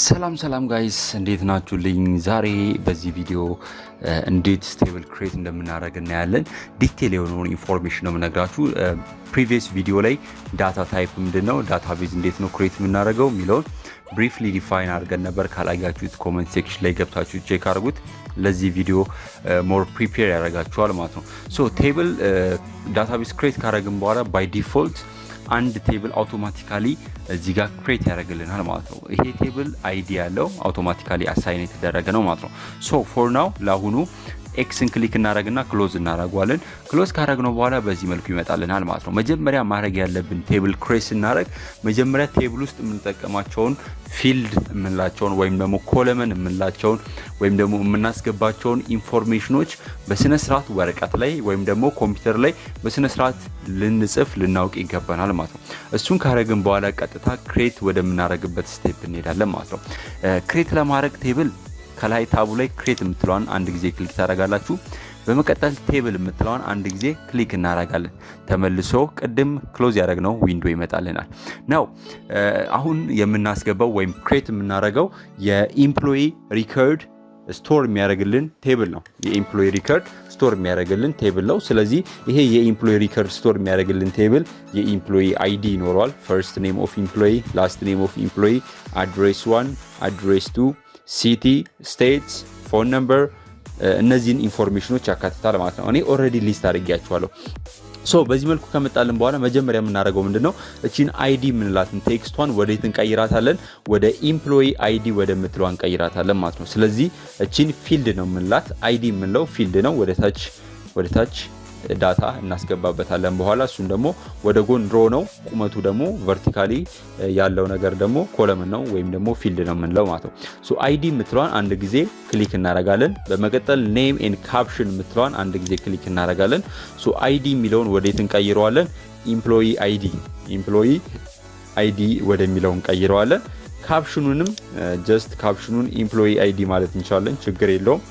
ሰላም ጋይስ እንዴት ናችሁልኝ? ዛሬ በዚህ ቪዲዮ እንዴት ስቴብል ክሬት እንደምናደርግ እናያለን። ዲቴል የሆነውን ኢንፎርሜሽን ነው የምነግራችሁ። ፕሪቪየስ ቪዲዮ ላይ ዳታ ታይፕ ምንድነው፣ ዳታቤዝ እንዴት ነው ክሬት የምናደርገው የሚለውን ብሪፍሊ ዲፋይን አድርገን ነበር። ካላያችሁት ኮሜንት ሴክሽን ላይ ገብታችሁ ቼክ አድርጉት። ለዚህ ቪዲዮ ሞር ፕሪፔር ያደርጋችኋል ማለት ነው። ሶ ቴብል ዳታቤዝ ክሬት ካደረግን በኋላ ባይ ዲፎልት አንድ ቴብል አውቶማቲካሊ እዚህ ጋር ክሬት ያደርግልናል ማለት ነው። ይሄ ቴብል አይዲ ያለው አውቶማቲካሊ አሳይን የተደረገ ነው ማለት ነው። ሶ ፎር ናው ለአሁኑ ኤክስን ክሊክ እናደርግና ክሎዝ እናደርገዋለን። ክሎዝ ካደረግነው በኋላ በዚህ መልኩ ይመጣልናል ማለት ነው። መጀመሪያ ማድረግ ያለብን ቴብል ክሬት ስናደርግ መጀመሪያ ቴብል ውስጥ የምንጠቀማቸውን ፊልድ የምንላቸውን ወይም ደግሞ ኮለመን የምንላቸውን ወይም ደግሞ የምናስገባቸውን ኢንፎርሜሽኖች በስነ ስርዓት ወረቀት ላይ ወይም ደግሞ ኮምፒውተር ላይ በስነ ስርዓት ልንጽፍ ልናውቅ ይገባናል ማለት ነው። እሱን ካደረግን በኋላ ቀጥታ ክሬት ወደምናደርግበት ስቴፕ እንሄዳለን ማለት ነው። ክሬት ለማድረግ ቴብል ከላይ ታቡ ላይ ክሬት የምትለዋን አንድ ጊዜ ክሊክ ታደርጋላችሁ። በመቀጠል ቴብል የምትለዋን አንድ ጊዜ ክሊክ እናደርጋለን። ተመልሶ ቅድም ክሎዝ ያደረግነው ዊንዶ ይመጣልናል። ናው አሁን የምናስገባው ወይም ክሬት የምናደርገው የኢምፕሎይ ሪከርድ ስቶር የሚያደርግልን ቴብል ነው። የኢምፕሎይ ሪከርድ ስቶር የሚያደርግልን ቴብል ነው። ስለዚህ ይሄ የኢምፕሎይ ሪከርድ ስቶር የሚያደርግልን ቴብል የኢምፕሎይ አይዲ ይኖረዋል። ፈርስት ኔም ኦፍ ኢምፕሎይ፣ ላስት ኔም ኦፍ ኢምፕሎይ፣ አድሬስ 1፣ አድሬስ 2፣ ሲቲ፣ ስቴትስ፣ ፎን ነምበር እነዚህን ኢንፎርሜሽኖች ያካትታል ማለት ነው። እኔ ኦልሬዲ ሊስት አድርጌያቸዋለሁ። ሶ በዚህ መልኩ ከመጣልን በኋላ መጀመሪያ የምናደርገው ምንድነው እቺን አይዲ የምንላትን ቴክስቷን ወዴት እንቀይራታለን? ወደ ኢምፕሎይ አይዲ ወደምትለው እንቀይራታለን ማለት ነው። ስለዚህ እቺን ፊልድ ነው የምንላት። አይዲ የምንለው ፊልድ ነው። ወደ ታች ዳታ እናስገባበታለን። በኋላ እሱን ደግሞ ወደ ጎን ሮ ነው። ቁመቱ ደግሞ ቨርቲካሊ ያለው ነገር ደግሞ ኮለምን ነው ወይም ደግሞ ፊልድ ነው የምንለው ማለት ነው። ሶ አይዲ የምትለዋን አንድ ጊዜ ክሊክ እናደርጋለን። በመቀጠል ኔም ኤንድ ካፕሽን የምትለዋን አንድ ጊዜ ክሊክ እናደርጋለን። ሶ አይዲ የሚለውን ወዴት እንቀይረዋለን? ኢምፕሎይ አይዲ ወደሚለው እንቀይረዋለን። ካፕሽኑንም ጀስት ካፕሽኑን ኢምፕሎይ አይዲ ማለት እንችላለን፣ ችግር የለውም።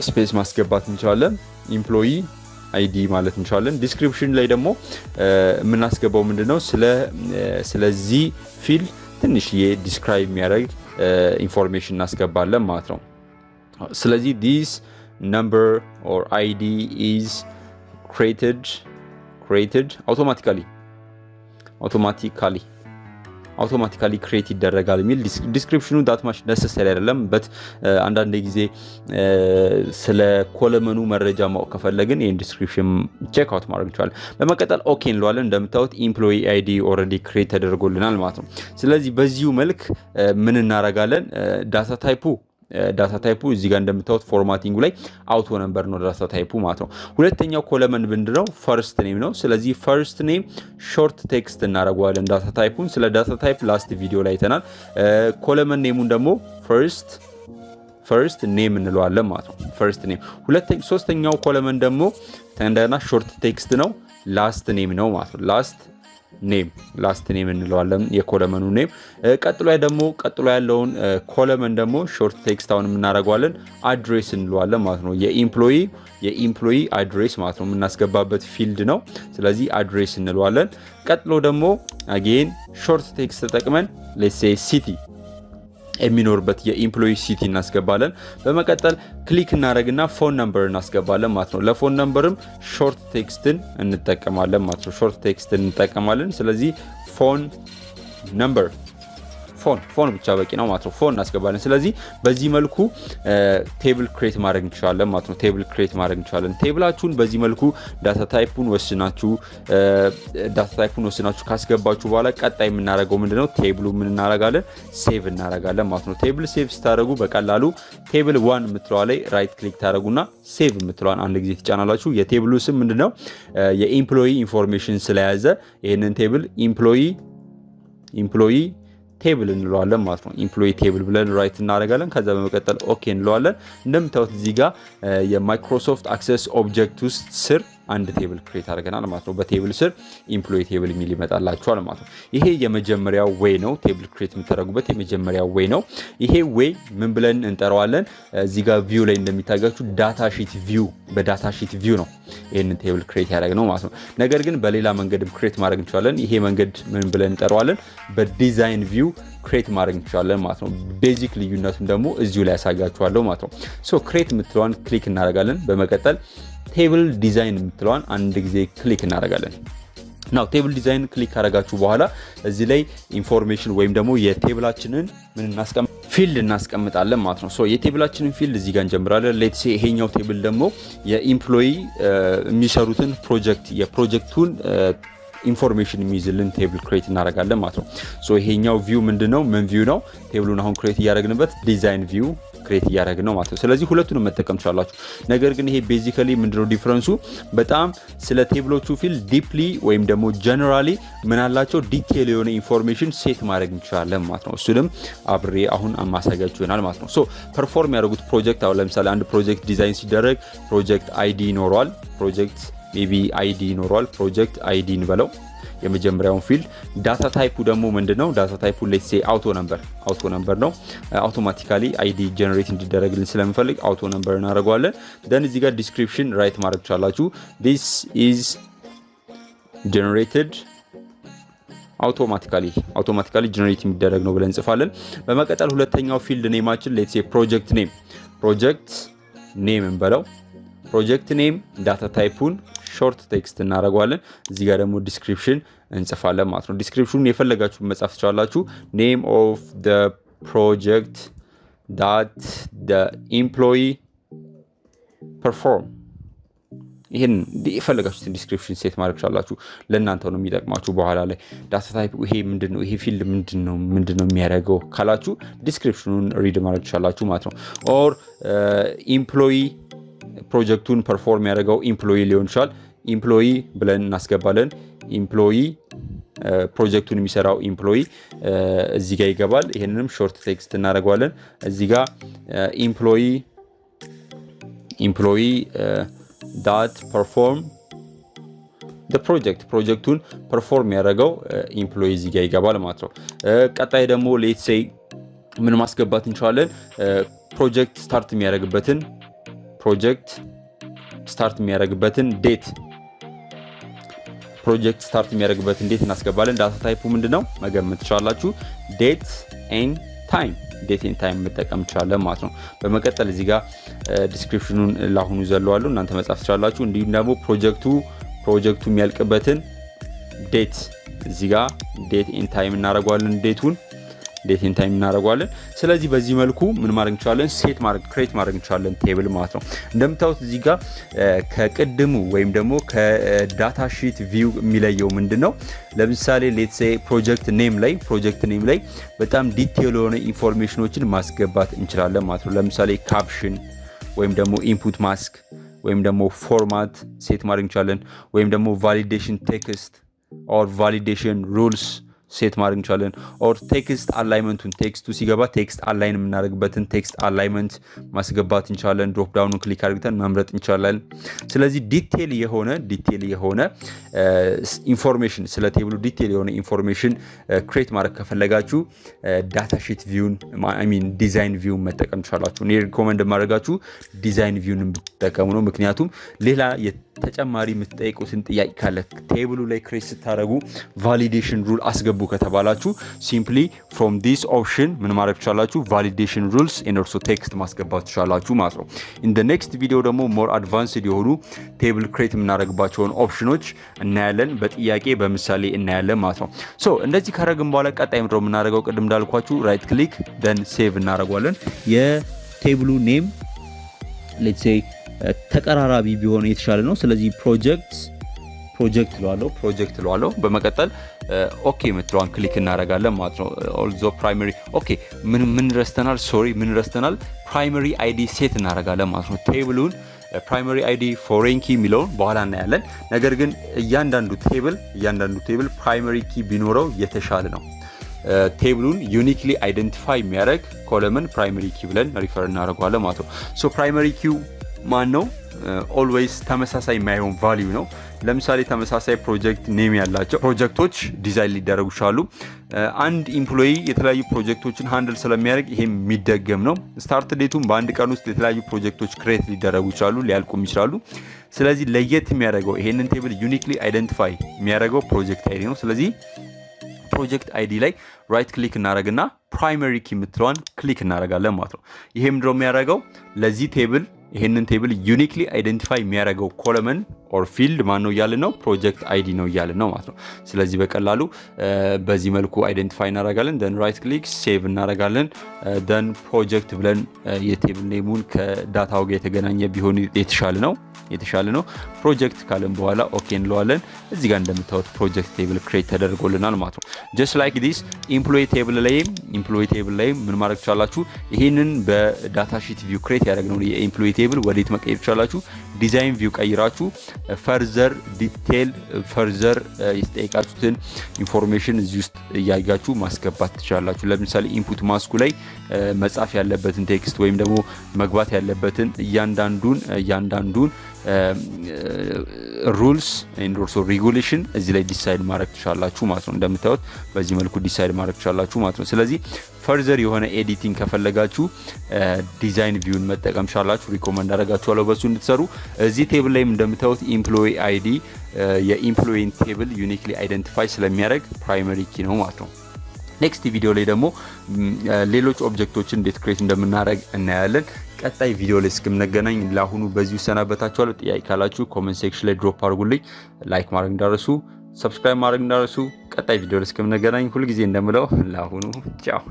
ስፔስ ማስገባት እንችላለን። ኢምፕሎይ አይዲ ማለት እንችላለን። ዲስክሪፕሽን ላይ ደግሞ የምናስገባው ምንድነው ስለዚህ ፊልድ ትንሽዬ ዲስክራይብ የሚያደርግ ኢንፎርሜሽን እናስገባለን ማለት ነው። ስለዚህ this number or ID is created automatically ክሬት ይደረጋል የሚል ዲስክሪፕሽኑ ዳት ማች ነሰሰሪ አይደለም። በት አንዳንድ ጊዜ ስለ ኮለመኑ መረጃ ማወቅ ከፈለግን ይሄን ዲስክሪፕሽን ቼክ አውት ማድረግ እንችላለን። በመቀጠል ኦኬ እንለዋለን። እንደምታዩት ኢምፕሎይ አይዲ ኦልሬዲ ክሬት ተደርጎልናል ማለት ነው። ስለዚህ በዚሁ መልክ ምን እናደርጋለን? ዳታ ታይፑ እዚህ ጋር እንደምታዩት ፎርማቲንጉ ላይ አውቶ ነምበር ነው ዳታ ታይፑ ማለት ነው። ሁለተኛው ኮለመን ምንድነው? ፈርስት ኔም ነው። ስለዚህ ፈርስት ኔም ሾርት ቴክስት እናደርገዋለን ዳታ ታይፑን። ስለ ዳታ ታይፕ ላስት ቪዲዮ ላይ አይተናል። ኮለመን ኔሙን ደግሞ ፈርስት ኔም እንለዋለን ማለት ነው። ፈርስት ኔም። ሶስተኛው ኮለመን ደግሞ እንደገና ሾርት ቴክስት ነው፣ ላስት ኔም ነው ማለት ነው። ላስት ኔም እንለዋለን የኮለመኑ ኔም። ቀጥሎ ያለውን ኮለመን ደግሞ ሾርት ቴክስት አሁን የምናደርገዋለን አድሬስ እንለዋለን ማለት ነው። የኢምፕሎይ አድሬስ ማለት ነው፣ የምናስገባበት ፊልድ ነው። ስለዚህ አድሬስ እንለዋለን። ቀጥሎ ደግሞ አጌን ሾርት ቴክስት ተጠቅመን ሌትስ ሴይ ሲቲ የሚኖርበት የኢምፕሎይ ሲቲ እናስገባለን። በመቀጠል ክሊክ እናደርግና ፎን ነምበር እናስገባለን ማለት ነው። ለፎን ነምበርም ሾርት ቴክስትን እንጠቀማለን ማለት ነው። ሾርት ቴክስትን እንጠቀማለን። ስለዚህ ፎን ነምበር ፎን ብቻ በቂ ነው ማለት ነው። ፎን እናስገባለን። ስለዚህ በዚህ መልኩ ቴብል ክሬት ማድረግ እንችላለን ማለት ነው። ቴብላችሁን በዚህ መልኩ ዳታ ታይፑን ወስናችሁ ካስገባችሁ በኋላ ቀጣይ የምናደርገው ምንድነው? ቴብሉ ምን እናደርጋለን? ሴቭ እናደርጋለን ማለት ነው። ቴብል ሴቭ ስታደርጉ በቀላሉ ቴብል 1 የምትለዋ ላይ ራይት ክሊክ ታደርጉና ሴቭ የምትለዋን አንድ ጊዜ ትጫናላችሁ። የቴብሉ ስም ምንድነው? የኢምፕሎይ ኢንፎርሜሽን ስለያዘ ይሄንን ቴብል ኢምፕሎይ ቴብል እንለዋለን ማለት ነው። ኢምፕሎይ ቴብል ብለን ራይት እናደርጋለን። ከዛ በመቀጠል ኦኬ እንለዋለን። እንደምታዩት እዚህ ጋር የማይክሮሶፍት አክሰስ ኦብጀክት ውስጥ ስር አንድ ቴብል ክሬት አድርገናል ማለት ነው በቴብል ስር ኤምፕሎይ ቴብል የሚል ይመጣላችኋል ማለት ነው ይሄ የመጀመሪያው ዌይ ነው ቴብል ክሬት የምታደርጉበት የመጀመሪያው ዌይ ነው ይሄ ዌይ ምን ብለን እንጠራዋለን እዚህ ጋር ቪው ላይ እንደሚታያችሁ ዳታ ሺት ቪው በዳታ ሺት ቪው ነው ይሄንን ቴብል ክሬት ያደረግነው ማለት ነው ነገር ግን በሌላ መንገድም ክሬት ማድረግ እንችላለን ይሄ መንገድ ምን ብለን እንጠራዋለን በዲዛይን ቪው ክሬት ማድረግ እንችላለን ማለት ነው ቤዚክ ልዩነቱን ደግሞ እዚሁ ላይ ያሳያችኋለሁ ማለት ነው ሶ ክሬት የምትለዋን ክሊክ እናደርጋለን በመቀጠል ቴብል ዲዛይን የምትለዋን አንድ ጊዜ ክሊክ እናደርጋለን ናው ቴብል ዲዛይን ክሊክ ካደረጋችሁ በኋላ እዚህ ላይ ኢንፎርሜሽን ወይም ደግሞ የቴብላችንን ምን ፊልድ እናስቀምጣለን ማለት ነው ሶ የቴብላችንን ፊልድ እዚህ ጋር እንጀምራለን ሌትስ ሴ ይሄኛው ቴብል ደግሞ የኢምፕሎይ የሚሰሩትን ፕሮጀክት የፕሮጀክቱን ኢንፎርሜሽን የሚይዝልን ቴብል ክሬት እናደርጋለን ማለት ነው ሶ ይሄኛው ቪው ምንድነው ምን ቪው ነው ቴብሉን አሁን ክሬት ያደረግንበት ዲዛይን ቪው ክሬት ያደረግነው ማለት ነው ስለዚህ ሁለቱንም መጠቀም ትችላላችሁ ነገር ግን ይሄ ቤዚካሊ ምንድነው ዲፈረንሱ በጣም ስለ ቴብሎቹ ፊል ዲፕሊ ወይም ደግሞ ጀነራሊ ምን አላቸው ዲቴል የሆነ ኢንፎርሜሽን ሴት ማድረግ እንችላለን ማለት ነው እሱንም አብሬ አሁን አማሳያችሁ ይሆናል ማለት ነው ሶ ፐርፎርም ያደረጉት ፕሮጀክት አሁን ለምሳሌ አንድ ፕሮጀክት ዲዛይን ሲደረግ ፕሮጀክት አይዲ ይኖረዋል ፕሮጀክት ሜቢ አይዲ ይኖረዋል ፕሮጀክት አይዲ እንበለው የመጀመሪያውን ፊልድ ዳታ ታይፑ ደግሞ ምንድነው ዳታ ታይፑ ሌትስ ሴ አውቶ ነምበር ነው አውቶማቲካሊ አይዲ ጀነሬት እንዲደረግልን ስለምፈልግ አውቶ ነምበር እናደርገዋለን ደን እዚህ ጋር ዲስክሪፕሽን ራይት ማድረግ ትችላላችሁ this is generated automatically ጀነሬት የሚደረግ ነው ብለን እንጽፋለን በመቀጠል ሁለተኛው ፊልድ ኔማችን ሌትስ ሴ ፕሮጀክት ኔም እንበለው ፕሮጀክት ኔም ዳታ ታይፑን ሾርት ቴክስት እናደርጋለን እዚህ ጋር ደግሞ ዲስክሪፕሽን እንጽፋለን ማለት ነው ዲስክሪፕሽኑን የፈለጋችሁን መጻፍ ትችላላችሁ ኔም ኦፍ ዘ ፕሮጀክት ዳት ዘ ኤምፕሎይ ፐርፎርም ይሄን የፈለጋችሁትን ዲስክሪፕሽን ሴት ማድረግ ትችላላችሁ ለእናንተ ነው የሚጠቅማችሁ በኋላ ላይ ዳታ ታይፕ ይሄ ምንድነው ይሄ ፊልድ ምንድነው የሚያደርገው ካላችሁ ዲስክሪፕሽኑን ሪድ ማድረግ ትችላላችሁ ማለት ነው ኦር ኤምፕሎይ ፕሮጀክቱን ፐርፎርም ያደርገው ኤምፕሎይ ሊሆን ይችላል ኤምፕሎይ ብለን እናስገባለን ኤምፕሎይ ፕሮጀክቱን የሚሰራው ኤምፕሎይ እዚህ ጋር ይገባል ይሄንንም ሾርት ቴክስት እናደርጋለን እዚህ ጋር ኤምፕሎይ ዳት ፐርፎርም the ፕሮጀክቱን ፐርፎርም ያደርገው ኤምፕሎይ እዚህ ጋር ይገባል ማለት ነው ቀጣይ ደግሞ ሌትስ ሴይ ምን ማስገባት እንችላለን ፕሮጀክት ስታርት የሚያደርግበትን ዴት እናስገባለን ዳታ ታይፑ ምንድነው መገመት ትችላላችሁ ዴት ኤንድ ታይም መጠቀም ትችላለን ማለት ነው በመቀጠል እዚህ ጋር ዲስክሪፕሽኑን ላሁኑ ዘለዋለሁ እናንተ መጻፍ ትችላላችሁ እንዲሁም ደግሞ ፕሮጀክቱ የሚያልቅበትን ዴት እዚህ ጋር ዴት ኤንድ ታይም እናደርጋለን ዴት ኤንድ ታይም እናደርጋለን ስለዚህ በዚህ መልኩ ምን ማድረግ እንችላለን ክሬት ማድረግ እንችላለን ቴብል ማለት ነው እንደምታዩት እዚህ ጋር ከቅድሙ ወይም ደግሞ ከዳታ ሺት ቪው የሚለየው ምንድነው ለምሳሌ ሌትስ ሴ ፕሮጀክት ኔም ላይ በጣም ዲቴል የሆነ ኢንፎርሜሽኖችን ማስገባት እንችላለን ማለት ነው ለምሳሌ ካፕሽን ወይም ደግሞ ኢንፑት ማስክ ወይም ደግሞ ፎርማት ሴት ማድረግ እንችላለን ወይም ደግሞ ቫሊዴሽን ቴክስት ኦር ቫሊዴሽን ሩልስ ሴት ማድረግ እንችላለን ኦር ቴክስት አላይመንቱን ቴክስቱ ሲገባ ቴክስት አላይን የምናደርግበትን ቴክስት አላይመንት ማስገባት እንችላለን ድሮፕ ዳውኑን ክሊክ አድርገን መምረጥ እንችላለን ስለዚህ ዲቴል የሆነ ኢንፎርሜሽን ስለ ቴብሉ ዲቴል የሆነ ኢንፎርሜሽን ክሬት ማድረግ ከፈለጋችሁ ዳታ ሺት ቪውን ዲዛይን ቪውን መጠቀም ትችላላችሁ እኔ ሪኮመንድ ማድረጋችሁ ዲዛይን ቪውን ብትጠቀሙ ነው ምክንያቱም ሌላ ተጨማሪ የምትጠይቁትን ጥያቄ ካለ ቴብሉ ላይ ክሬት ስታደርጉ ቫሊዴሽን ሩል አስገቡ ከተባላችሁ ሲምፕሊ ፍሮም ዲስ ኦፕሽን ምን ማድረግ ትችላላችሁ ቫሊዴሽን ሩልስ ኤንድ ኦልሶ ቴክስት ማስገባት ትችላላችሁ ማለት ነው ኢን ዘ ኔክስት ቪዲዮ ደግሞ ሞር አድቫንስድ የሆኑ ቴብል ክሬት የምናደርግባቸውን ኦፕሽኖች እናያለን በጥያቄ በምሳሌ እናያለን ማለት ነው ሶ እንደዚህ ካደረግን በኋላ ቀጣይ ምንድነው የምናደርገው ቅድም እንዳልኳችሁ ራይት ክሊክ ደን ሴቭ እናደርጋለን የቴብሉ ኔም ሌትስ ሴይ ተቀራራቢ ቢሆን የተሻለ ነው ስለዚህ ፕሮጀክት ለዋለው በመቀጠል ኦኬ የምትለዋን ክሊክ እናደርጋለን ማለት ነው ኦልዞ ፕራይመሪ ኦኬ ምን ረስተናል ፕራይመሪ አይዲ ሴት እናደርጋለን ማለት ነው ቴብሉን ፕራይመሪ አይዲ ፎሬን ኪ የሚለውን በኋላ እናያለን ነገር ግን እያንዳንዱ ቴብል ፕራይመሪ ኪ ቢኖረው የተሻለ ነው ቴብሉን ዩኒክሊ አይደንቲፋይ የሚያደርግ ኮለምን ፕራይመሪ ኪ ብለን ሪፈር እናደርጋለን ማለት ነው ሶ ፕራይመሪ ኪው ማን ነው ኦልዌይስ ተመሳሳይ የማይሆን ቫልዩ ነው። ለምሳሌ ተመሳሳይ ፕሮጀክት ኔም ያላቸው ፕሮጀክቶች ዲዛይን ሊደረጉ ይችላሉ። አንድ ኢምፕሎይ የተለያዩ ፕሮጀክቶችን ሃንድል ስለሚያደርግ ይሄም የሚደገም ነው። ስታርት ዴቱም በአንድ ቀን ውስጥ የተለያዩ ፕሮጀክቶች ክሬት ሊደረጉ ይችላሉ፣ ሊያልቁም ይችላሉ። ስለዚህ ለየት የሚያደርገው ይሄንን ቴብል ዩኒክሊ አይደንቲፋይ የሚያደርገው ፕሮጀክት አይዲ ነው። ስለዚህ ፕሮጀክት አይዲ ላይ ራይት ክሊክ እናደርግና ፕራይመሪ ኪ የምትለዋን ክሊክ እናደርጋለን ማለት ነው። ይሄ ምንድነው የሚያደርገው ለዚህ ቴብል ይሄንን ቴብል ዩኒክሊ አይደንቲፋይ የሚያደርገው ኮለመን ኦር ፊልድ ማን ነው እያልን ነው? ፕሮጀክት አይዲ ነው እያልን ነው ማለት ነው። ስለዚህ በቀላሉ በዚህ መልኩ አይደንቲፋይ እናደርጋለን። ደን ራይት ክሊክ ሴቭ እናደርጋለን። ደን ፕሮጀክት ብለን የቴብል ኔሙን ከዳታው ጋር የተገናኘ ቢሆን የተሻለ ነው። ፕሮጀክት ካለን በኋላ ኦኬ እንለዋለን። እዚህ ጋር እንደምታዩት ፕሮጀክት ቴብል ክሬት ተደርጎልናል ማለት ነው። ጀስት ላይክ ዲስ ኢምፕሎይ ቴብል ላይ ምን ማድረግ ትችላላችሁ? ይሄንን በዳታ ሺት ቪው ክሬት ያደረግነው የኢምፕሎይ ቴብል ወዴት መቀየር ትችላላችሁ? ዲዛይን ቪው ቀይራችሁ ፈርዘር ዲቴል ፈርዘር የተጠየቃችሁትን ኢንፎርሜሽን እዚህ ውስጥ እያያችሁ ማስገባት ትችላላችሁ። ለምሳሌ ኢንፑት ማስኩ ላይ መጻፍ ያለበትን ቴክስት ወይም ደግሞ መግባት ያለበትን እያንዳንዱን ሩልስ ኤንድ ኦልሶ ሬጉሌሽን እዚህ ላይ ዲሳይድ ማድረግ ትችላላችሁ ማለት ነው። እንደምታዩት በዚህ መልኩ ዲሳይድ ማድረግ ትችላላችሁ ማለት ነው። ስለዚህ ፈርዘር የሆነ ኤዲቲንግ ከፈለጋችሁ ዲዛይን ቪውን መጠቀም ትችላላችሁ። ሪኮመንድ አደርጋችኋለሁ በሱ እንድትሰሩ። እዚህ ቴብል ላይም እንደምታዩት ኢምፕሎይ አይዲ የኢምፕሎይን ቴብል ዩኒክሊ አይደንቲፋይ ስለሚያደርግ ፕራይመሪ ኪ ነው ማለት ነው። ኔክስት ቪዲዮ ላይ ደግሞ ሌሎች ኦብጀክቶችን እንዴት ክሬት እንደምናደርግ እናያለን። ቀጣይ ቪዲዮ ላይ እስክንገናኝ ለአሁኑ በዚሁ ሰናበታችኋለሁ። ጥያቄ ካላችሁ ኮሜንት ሴክሽን ላይ ድሮፕ አድርጉልኝ። ላይክ ማድረግ እንዳረሱ፣ ሰብስክራይብ ማድረግ እንዳረሱ። ቀጣይ ቪዲዮ ላይ እስክንገናኝ ሁልጊዜ እንደምለው ለአሁኑ ቻው።